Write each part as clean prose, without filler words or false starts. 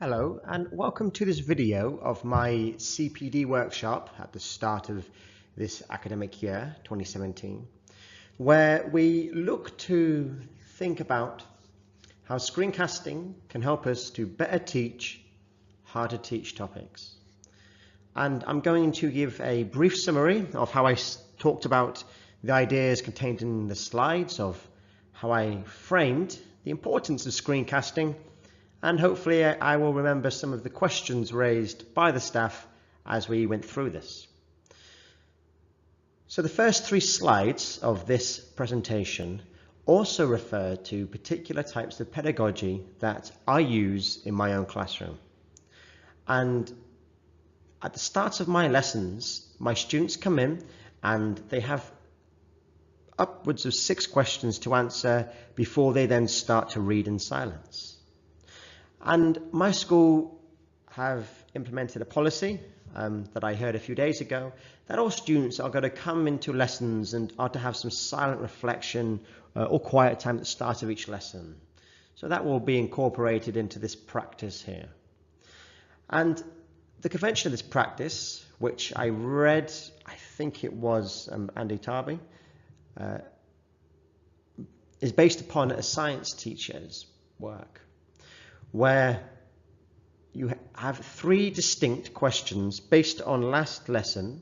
Hello and welcome to this video of my CPD workshop at the start of this academic year 2017, where we look to think about how screencasting can help us to better teach hard to teach topics. And I'm going to give a brief summary of how I talked about the ideas contained in the slides, of how I framed the importance of screencasting, and hopefully I will remember some of the questions raised by the staff as we went through this. So the first three slides of this presentation also refer to particular types of pedagogy that I use in my own classroom. And at the start of my lessons, my students come in and they have upwards of 6 questions to answer before they then start to read in silence. And my school have implemented a policy that I heard a few days ago, that all students are going to come into lessons and are to have some silent reflection or quiet time at the start of each lesson. So that will be incorporated into this practice here. And the convention of this practice, which I read, I think it was Andy Tarby, is based upon a science teacher's work, where you have 3 distinct questions based on last lesson.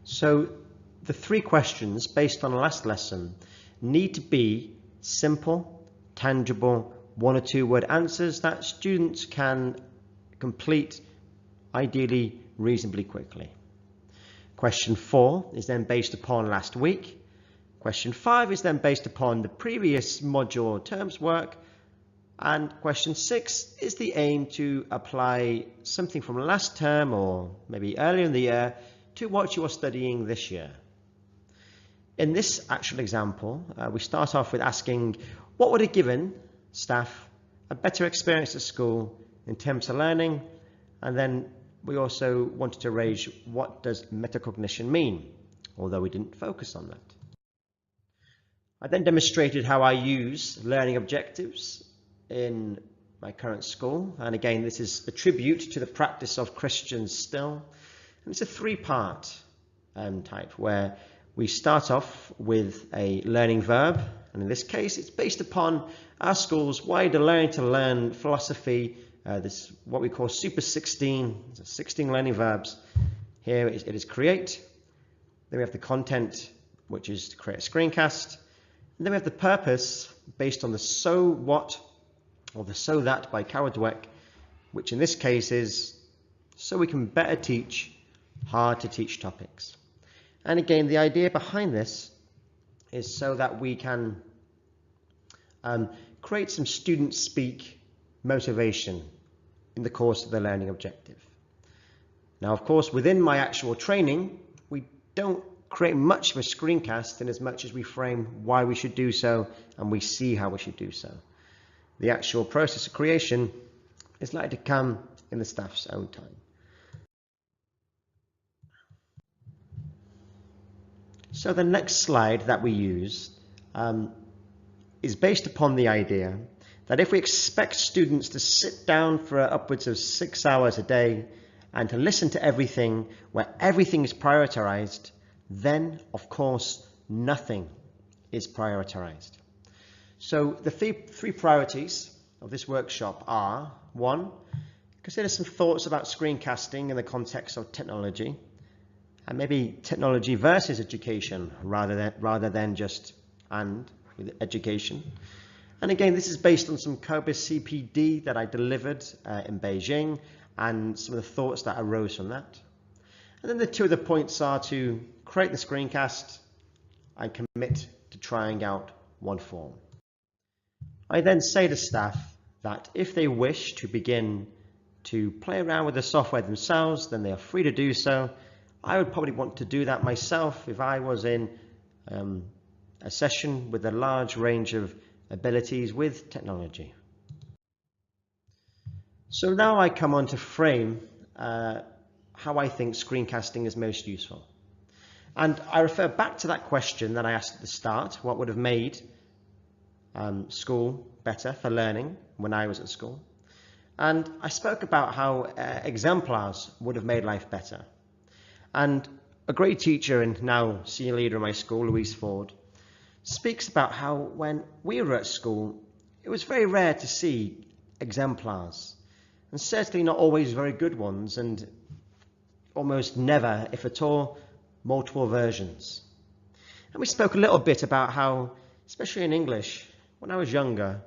So the 3 questions based on last lesson need to be simple, tangible, 1 or 2 word answers that students can complete, ideally reasonably quickly. Question 4 is then based upon last week. Question 5 is then based upon the previous module or term's work, and question 6 is the aim to apply something from last term or maybe earlier in the year to what you are studying this year. In this actual example, we start off with asking what would have given staff a better experience at school in terms of learning, and then we also wanted to raise what does metacognition mean, although we didn't focus on that. I then demonstrated how I use learning objectives in my current school, and again this is a tribute to the practice of Christian Still, and it's a 3-part type where we start off with a learning verb, and in this case it's based upon our school's wider learning to learn philosophy, this what we call Super 16, 16 learning verbs. Here it is create, then we have the content, which is to create a screencast. And then we have the purpose based on the so what or the so that by Carol Dweck, which in this case is so we can better teach hard to teach topics. And again, the idea behind this is so that we can create some student speak motivation in the course of the learning objective. Now, of course, within my actual training, we don't create much of a screencast in as much as we frame why we should do so and we see how we should do so. The actual process of creation is likely to come in the staff's own time. So the next slide that we use is based upon the idea that if we expect students to sit down for upwards of 6 hours a day and to listen to everything, where everything is prioritized, then of course nothing is prioritized. So the three priorities of this workshop are: 1, consider some thoughts about screencasting in the context of technology, and maybe technology versus education rather than just education. And again, this is based on some COBIS CPD that I delivered in Beijing and some of the thoughts that arose from that. And then the 2 other points are to create the screencast and commit to trying out one form. I then say to staff that if they wish to begin to play around with the software themselves, then they are free to do so. I would probably want to do that myself if I was in a session with a large range of abilities with technology. So now I come on to frame how I think screencasting is most useful. And I refer back to that question that I asked at the start: what would have made school better for learning when I was at school. And I spoke about how exemplars would have made life better. And a great teacher and now senior leader in my school, Louise Ford, speaks about how when we were at school, it was very rare to see exemplars, and certainly not always very good ones, and almost never, if at all, multiple versions. And we spoke a little bit about how, especially in English, when I was younger,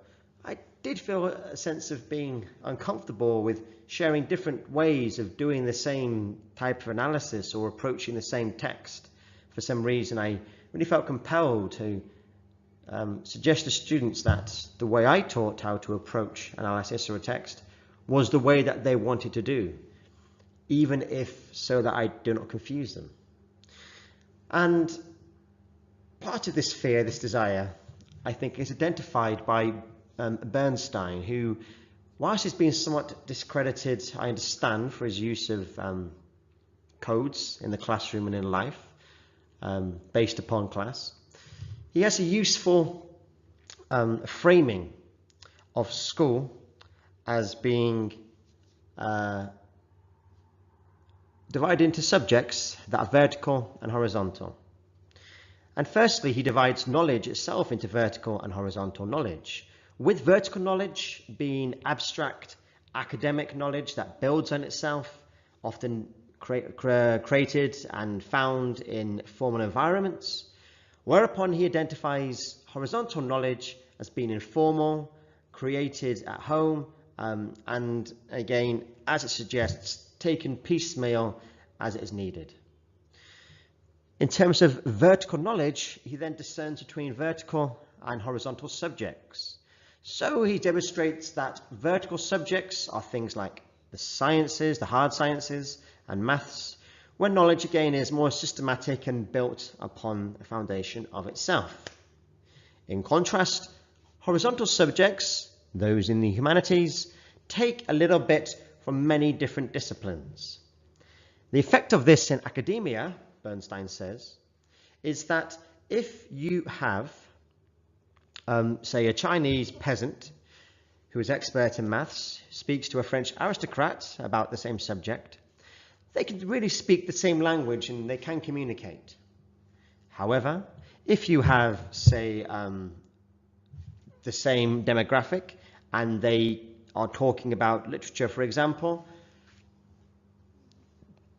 I did feel a sense of being uncomfortable with sharing different ways of doing the same type of analysis or approaching the same text. For some reason, I really felt compelled to suggest to students that the way I taught how to approach analysis or a text was the way that they wanted to do, even if so that I do not confuse them. And part of this fear, this desire, I think is identified by Bernstein, who, whilst he's been somewhat discredited, I understand, for his use of codes in the classroom and in life, based upon class, he has a useful framing of school as being divided into subjects that are vertical and horizontal. And firstly, he divides knowledge itself into vertical and horizontal knowledge, with vertical knowledge being abstract academic knowledge that builds on itself, often created and found in formal environments, whereupon he identifies horizontal knowledge as being informal, created at home, and again, as it suggests, taken piecemeal as it is needed. In terms of vertical knowledge, he then discerns between vertical and horizontal subjects. So he demonstrates that vertical subjects are things like the sciences, the hard sciences, and maths, where knowledge again is more systematic and built upon a foundation of itself. In contrast, horizontal subjects, those in the humanities, take a little bit from many different disciplines. The effect of this in academia, Bernstein says, is that if you have, say, a Chinese peasant who is expert in maths, speaks to a French aristocrat about the same subject, they can really speak the same language and they can communicate. However, if you have, say, the same demographic and they are talking about literature, for example,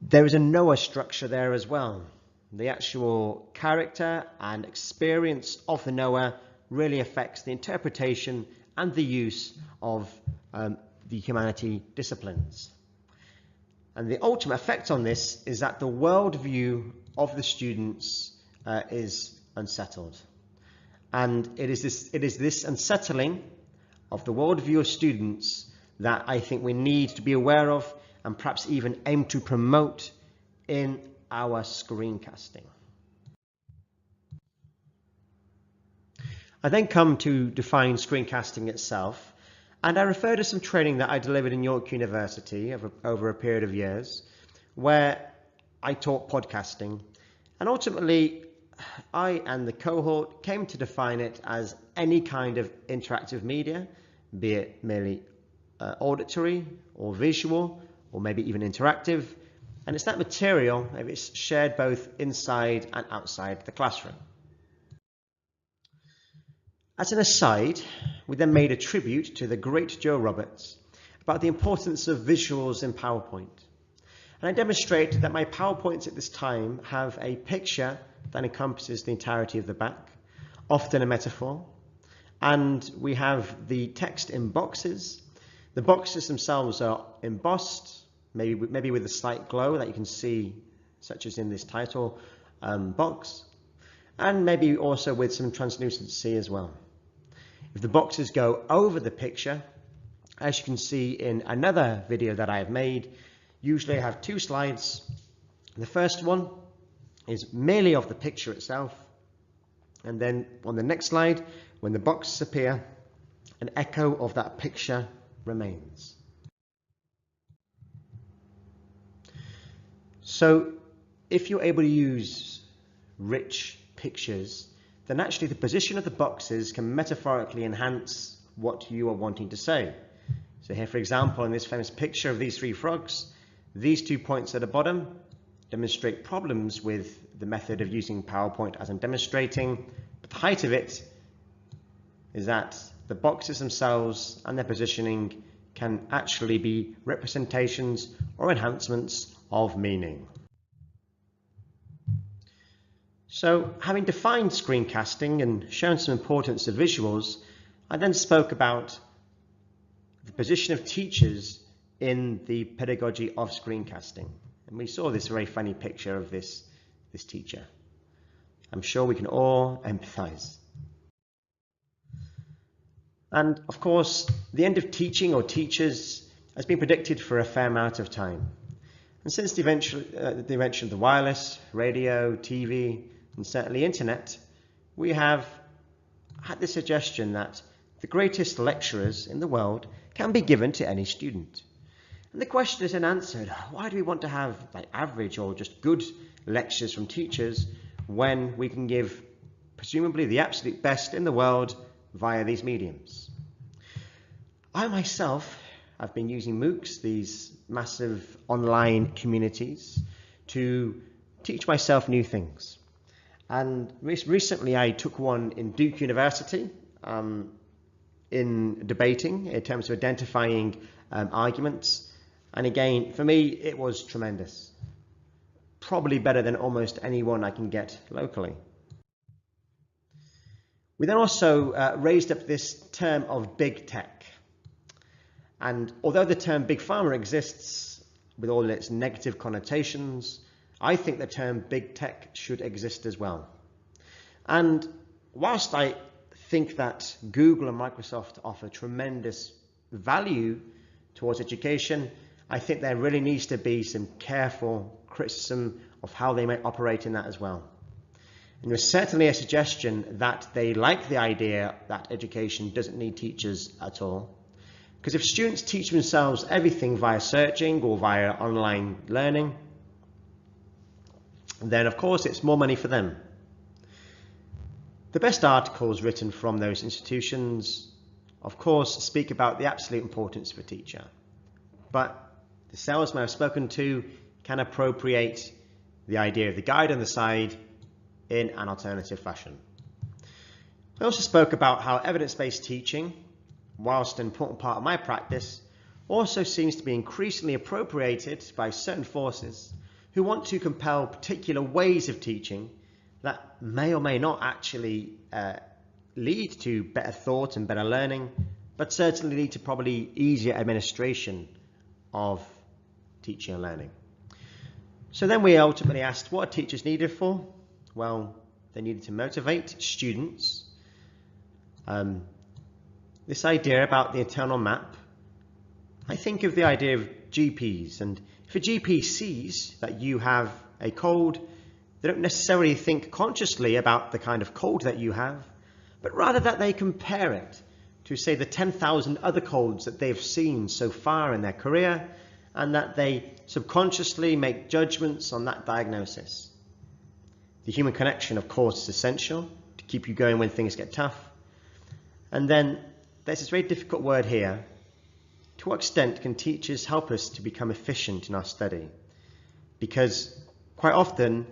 there is a Noah structure there as well. The actual character and experience of the Noah really affects the interpretation and the use of the humanity disciplines. And the ultimate effect on this is that the worldview of the students is unsettled. And it is this unsettling of the worldview of students that I think we need to be aware of and perhaps even aim to promote in our screencasting. I then come to define screencasting itself, and I refer to some training that I delivered in York University over a period of years, where I taught podcasting, and ultimately I and the cohort came to define it as any kind of interactive media, be it merely auditory or visual, or maybe even interactive, and it's that material if it's shared both inside and outside the classroom. As an aside, we then made a tribute to the great Joe Roberts about the importance of visuals in PowerPoint. And I demonstrated that my PowerPoints at this time have a picture that encompasses the entirety of the back, often a metaphor, and we have the text in boxes. The boxes themselves are embossed, maybe with a slight glow that you can see, such as in this title box, and maybe also with some translucency as well. If the boxes go over the picture, as you can see in another video that I have made, usually I have two slides. The first one is merely of the picture itself, and then on the next slide, when the boxes appear, an echo of that picture remains. So if you're able to use rich pictures, then actually the position of the boxes can metaphorically enhance what you are wanting to say. So here, for example, in this famous picture of these three frogs, these 2 points at the bottom demonstrate problems with the method of using PowerPoint as I'm demonstrating, but the height of it is that the boxes themselves and their positioning can actually be representations or enhancements of meaning. So, having defined screencasting and shown some importance of visuals, I then spoke about the position of teachers in the pedagogy of screencasting. And we saw this very funny picture of this teacher. I'm sure we can all empathize. And of course, the end of teaching or teachers has been predicted for a fair amount of time. And since the invention of the wireless, radio, TV, and certainly internet, we have had the suggestion that the greatest lecturers in the world can be given to any student. And the question is then answered, why do we want to have average or just good lectures from teachers when we can give presumably the absolute best in the world via these mediums? I myself have been using MOOCs, these massive online communities, to teach myself new things. And recently I took one in Duke University in debating in terms of identifying arguments. And again, for me, it was tremendous. Probably better than almost anyone I can get locally. We then also raised up this term of big tech. And although the term big pharma exists with all its negative connotations, I think the term big tech should exist as well. And whilst I think that Google and Microsoft offer tremendous value towards education, I think there really needs to be some careful criticism of how they may operate in that as well. And there's certainly a suggestion that they like the idea that education doesn't need teachers at all. Because if students teach themselves everything via searching or via online learning, then of course it's more money for them. The best articles written from those institutions, of course, speak about the absolute importance of a teacher. But the salesman I've spoken to can appropriate the idea of the guide on the side in an alternative fashion. I also spoke about how evidence-based teaching, whilst an important part of my practice, also seems to be increasingly appropriated by certain forces who want to compel particular ways of teaching that may or may not actually lead to better thought and better learning, but certainly lead to probably easier administration of teaching and learning. So then we ultimately asked, what are teachers needed for? Well, they needed to motivate students. This idea about the internal map, I think of the idea of GPs, and if a GP sees that you have a cold, they don't necessarily think consciously about the kind of cold that you have, but rather that they compare it to, say, the 10,000 other colds that they've seen so far in their career, and that they subconsciously make judgments on that diagnosis. The human connection, of course, is essential to keep you going when things get tough. And then there's this very difficult word here. To what extent can teachers help us to become efficient in our study? Because quite often,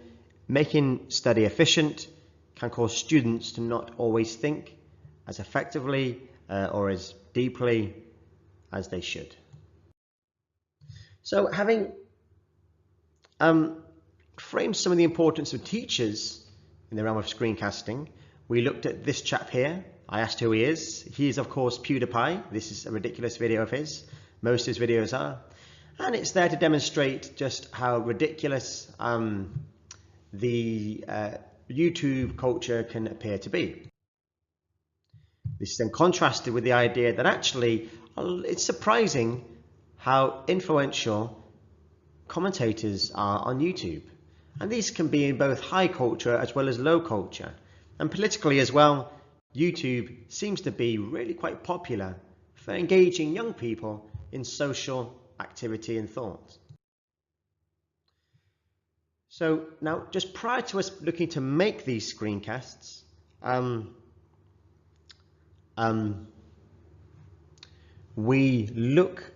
making study efficient can cause students to not always think as effectively or as deeply as they should. So having framed some of the importance of teachers in the realm of screencasting, we looked at this chap here. I asked who he is. He is, of course, PewDiePie. This is a ridiculous video of his. Most of his videos are. And it's there to demonstrate just how ridiculous the YouTube culture can appear to be. This is then contrasted with the idea that actually it's surprising how influential commentators are on YouTube. And these can be in both high culture as well as low culture. And politically as well, YouTube seems to be really quite popular for engaging young people in social activity and thought. So now, just prior to us looking to make these screencasts, we look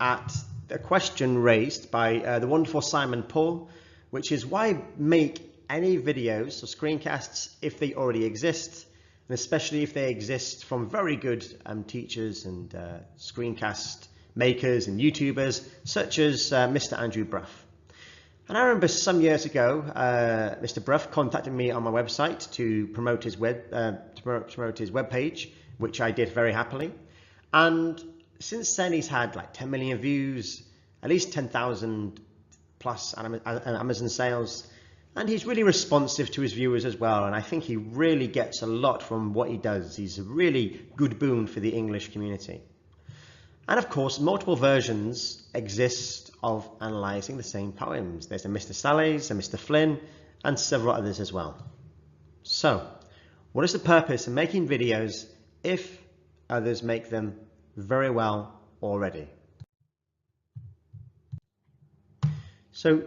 at the question raised by the wonderful Simon Paul, which is why make any videos or screencasts if they already exist, and especially if they exist from very good teachers and screencast makers and YouTubers such as Mr. Andrew Bruff. And I remember some years ago, Mr. Bruff contacted me on my website to promote his web page, which I did very happily. And since then, he's had like 10 million views, at least 10,000 plus Amazon sales, and he's really responsive to his viewers as well. And I think he really gets a lot from what he does. He's a really good boon for the English community. And of course, multiple versions exist of analysing the same poems. There's a Mr. Salles, a Mr. Flynn, and several others as well. So, what is the purpose of making videos if others make them very well already? So,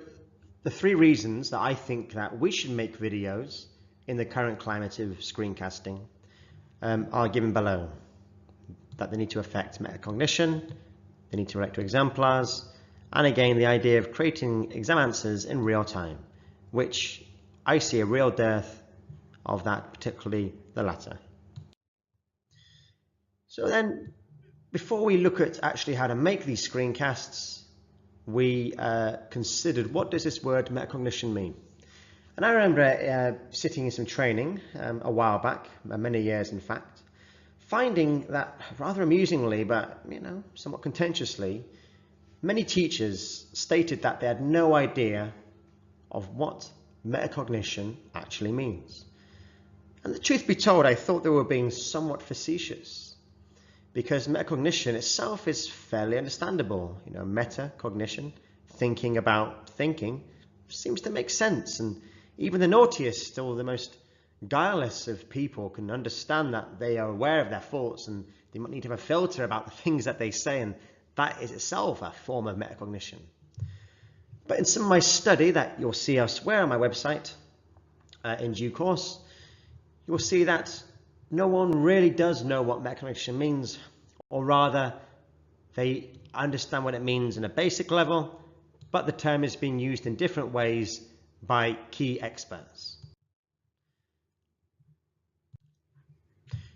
the three reasons that I think that we should make videos in the current climate of screencasting are given below. That they need to affect metacognition, they need to relate to exemplars, and again the idea of creating exam answers in real time, which I see a real dearth of that, particularly the latter. So then, before we look at actually how to make these screencasts, we considered, what does this word metacognition mean? And I remember sitting in some training a while back, many years in fact, finding that rather amusingly, but somewhat contentiously, many teachers stated that they had no idea of what metacognition actually means. And the truth be told, I thought they were being somewhat facetious, because metacognition itself is fairly understandable. Metacognition, thinking about thinking, seems to make sense, and even the naughtiest or the most guileless of people can understand that they are aware of their thoughts and they might need to have a filter about the things that they say, and that is itself a form of metacognition. But in some of my study that you'll see elsewhere on my website in due course, you will see that no one really does know what metacognition means, or rather they understand what it means in a basic level, but the term is being used in different ways by key experts.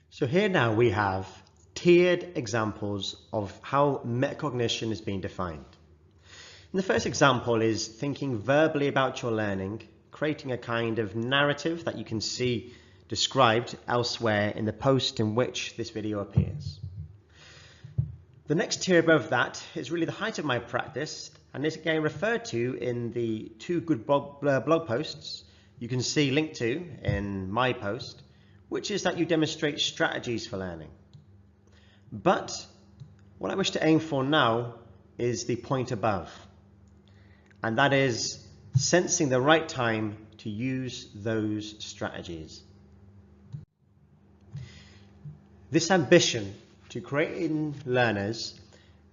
So here now we have tiered examples of how metacognition is being defined. And the first example is thinking verbally about your learning, creating a kind of narrative that you can see described elsewhere in the post in which this video appears. The next tier above that is really the height of my practice, and is again referred to in the two good blog posts you can see linked to in my post, which is that you demonstrate strategies for learning. But what I wish to aim for now is the point above, and that is sensing the right time to use those strategies. This ambition to create in learners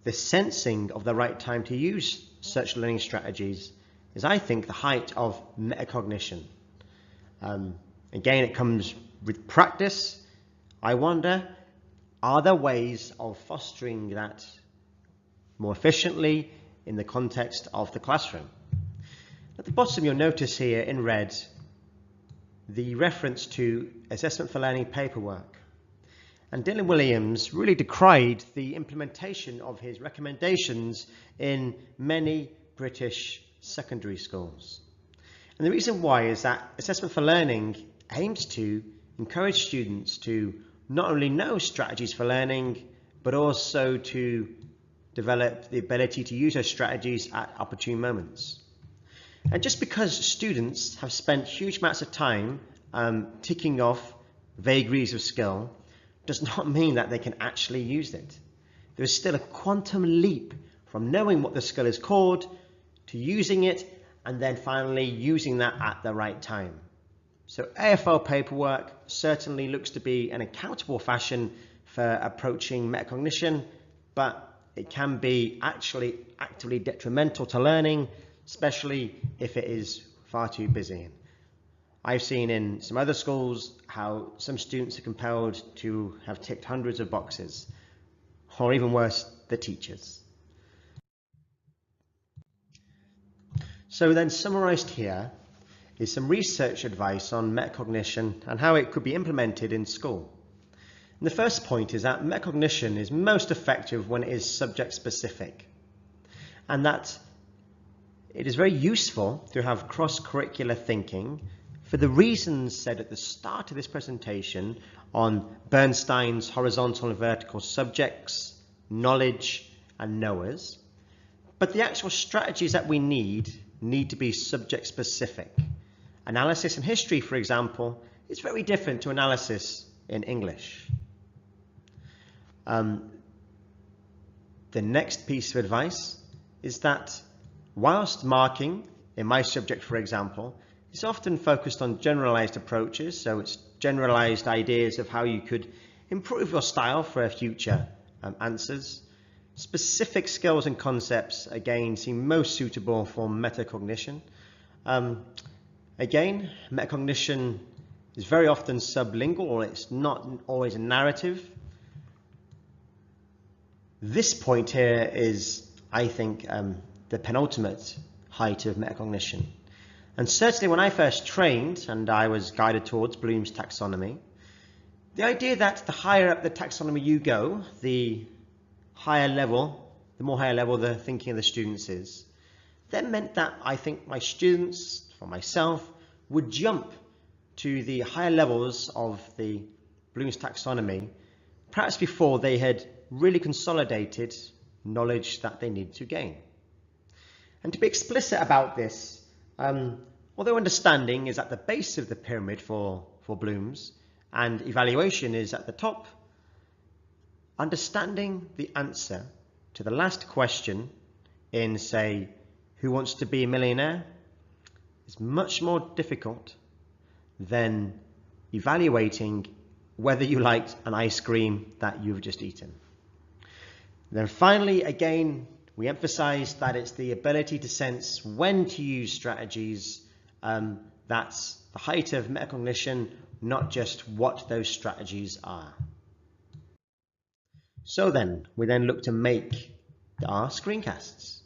the sensing of the right time to use such learning strategies is, I think, the height of metacognition. Again, it comes with practice. I wonder, are there ways of fostering that more efficiently in the context of the classroom? At the bottom, you'll notice here in red the reference to assessment for learning paperwork. And Dylan Williams really decried the implementation of his recommendations in many British secondary schools. And the reason why is that assessment for learning aims to encourage students to not only know strategies for learning, but also to develop the ability to use those strategies at opportune moments. And just because students have spent huge amounts of time ticking off vagaries of skill does not mean that they can actually use it. There is still a quantum leap from knowing what the skill is called to using it, and then finally using that at the right time. So AFL paperwork certainly looks to be an accountable fashion for approaching metacognition, but it can be actually actively detrimental to learning, especially if it is far too busy. I've seen in some other schools how some students are compelled to have ticked hundreds of boxes, or even worse, the teachers. So then summarized here is some research advice on metacognition and how it could be implemented in school. And the first point is that metacognition is most effective when it is subject specific, and that it is very useful to have cross-curricular thinking for the reasons said at the start of this presentation on Bernstein's horizontal and vertical subjects, knowledge and knowers. But the actual strategies that we need to be subject specific. Analysis in history, for example, is very different to analysis in English. The next piece of advice is that whilst marking, in my subject for example, is often focused on generalized approaches, so it's generalized ideas of how you could improve your style for future answers, specific skills and concepts again seem most suitable for metacognition. Again, metacognition is very often sublingual, or it's not always a narrative. This point here is, I think, the penultimate height of metacognition. And certainly when I first trained and I was guided towards Bloom's taxonomy, the idea that the higher up the taxonomy you go, the more higher level the thinking of the students is, then meant that I think my students, for myself, would jump to the higher levels of the Bloom's taxonomy, perhaps before they had really consolidated knowledge that they needed to gain. And to be explicit about this, although understanding is at the base of the pyramid for Bloom's and evaluation is at the top, understanding the answer to the last question in, say, Who Wants to Be a Millionaire is much more difficult than evaluating whether you liked an ice cream that you've just eaten. Then finally, again, we emphasize that it's the ability to sense when to use strategies. That's the height of metacognition, not just what those strategies are. So then, we then look to make our screencasts.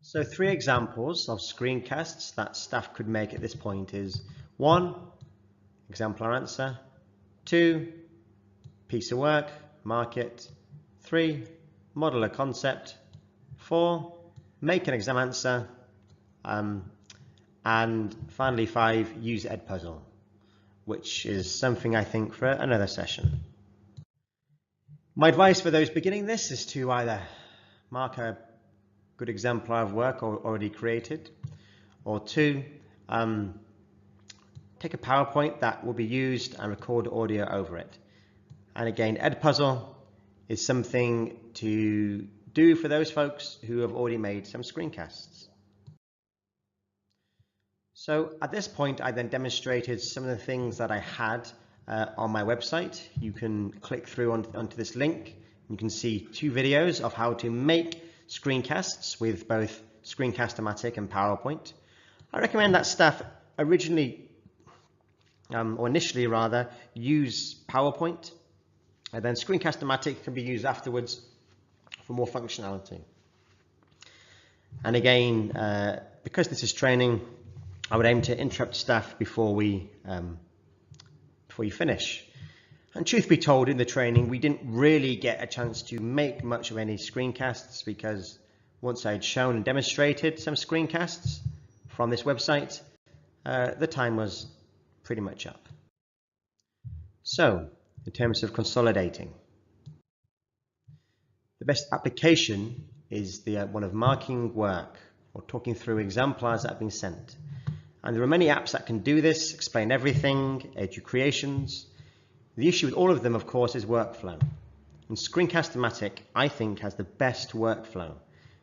So 3 examples of screencasts that staff could make at this point is 1, exemplar answer, 2, piece of work, mark it, 3, model a concept, 4, make an exam answer, and finally 5, use Edpuzzle, which is something I think for another session. My advice for those beginning this is to either mark a good exemplar of work already created, or 2, take a PowerPoint that will be used and record audio over it. And again, Edpuzzle is something to do for those folks who have already made some screencasts. So at this point, I then demonstrated some of the things that I had on my website. You can click through onto this link. You can see 2 videos of how to make screencasts with both Screencast-O-Matic and PowerPoint. I recommend that staff initially use PowerPoint, and then Screencast-O-Matic can be used afterwards for more functionality. And again, because this is training, I would aim to interrupt staff before you finish. And truth be told, in the training, we didn't really get a chance to make much of any screencasts, because once I had shown and demonstrated some screencasts from this website, the time was pretty much up. So, in terms of consolidating, the best application is the one of marking work or talking through exemplars that have been sent. And there are many apps that can do this, explain everything, Educreations. The issue with all of them, of course, is workflow. And Screencast-O-Matic, I think, has the best workflow.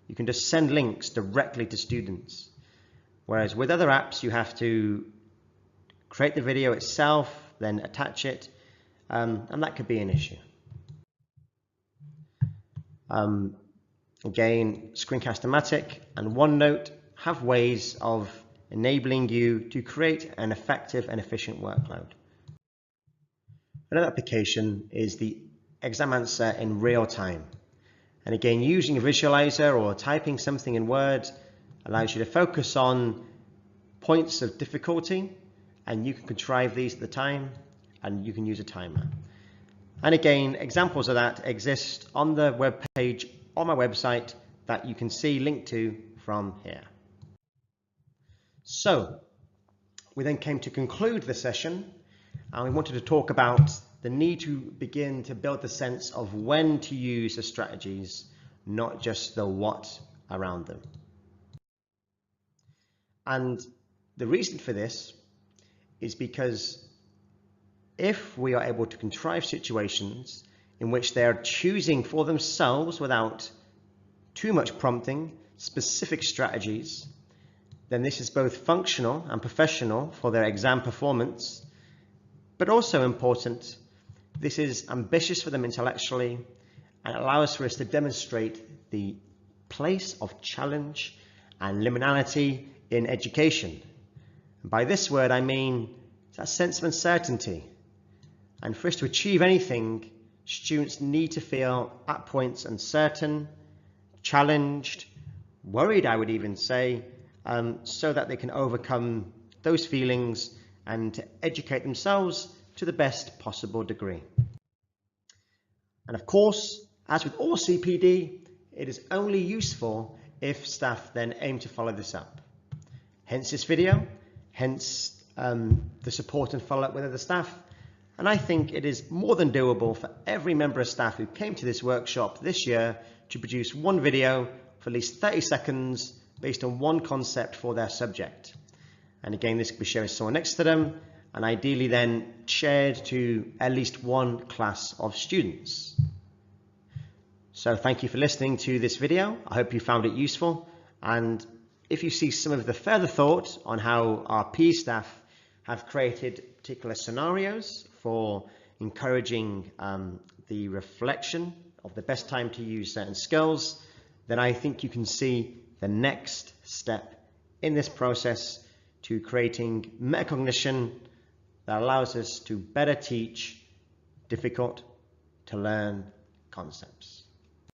You can just send links directly to students. Whereas with other apps, you have to create the video itself, then attach it, and that could be an issue. Again, Screencast-O-Matic and OneNote have ways of enabling you to create an effective and efficient workload. Another application is the exam answer in real time. And again, using a visualizer or typing something in Word allows you to focus on points of difficulty, and you can contrive these at the time, and you can use a timer. And again, examples of that exist on the web page on my website that you can see linked to from here. So we then came to conclude the session, and we wanted to talk about the need to begin to build the sense of when to use the strategies, not just the what around them. And the reason for this is because if we are able to contrive situations in which they are choosing for themselves without too much prompting specific strategies, then this is both functional and professional for their exam performance, but also important, this is ambitious for them intellectually and allows for us to demonstrate the place of challenge and liminality in education. And by this word, I mean that sense of uncertainty. And for us to achieve anything, students need to feel at points uncertain, challenged, worried, I would even say, so that they can overcome those feelings and to educate themselves to the best possible degree. And of course, as with all CPD, it is only useful if staff then aim to follow this up. Hence this video, hence the support and follow-up with other staff. And I think it is more than doable for every member of staff who came to this workshop this year to produce one video for at least 30 seconds based on one concept for their subject. And again, this could be shared with someone next to them, and ideally then shared to at least one class of students. So thank you for listening to this video. I hope you found it useful. And if you see some of the further thought on how our PE staff have created particular scenarios for encouraging the reflection of the best time to use certain skills, then I think you can see the next step in this process to creating metacognition that allows us to better teach difficult to learn concepts.